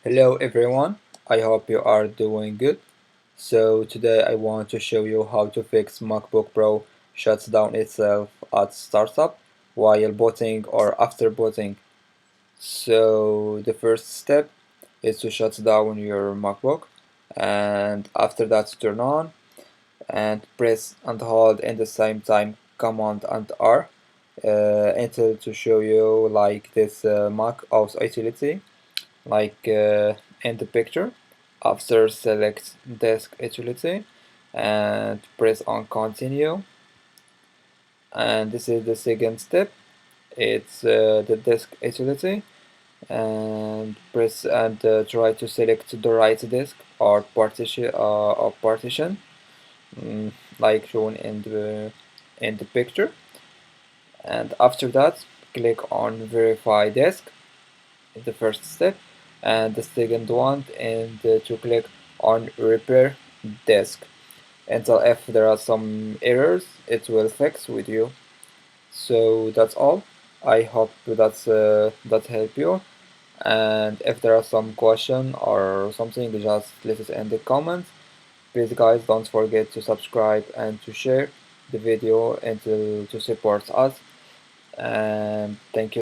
Hello everyone, I hope you are doing good. So today I want to show you how to fix MacBook Pro shuts down itself at startup while booting or after booting. So the first step is to shut down your MacBook, and after that turn on and press and hold in the same time Command and R until to show you like this Mac OS utility in the picture. After select disk utility and press on continue, and this is the second step. It's the disk utility, and press and try to select the right disk or partition, like shown in the picture. And after that click on verify disk, the first step, and the second one and to click on repair disk until if there are some errors it will fix with you. So that's all. I hope that help you, and if there are some question or something, just let it in the comments. Please guys, don't forget to subscribe and to share the video and to support us, and thank you.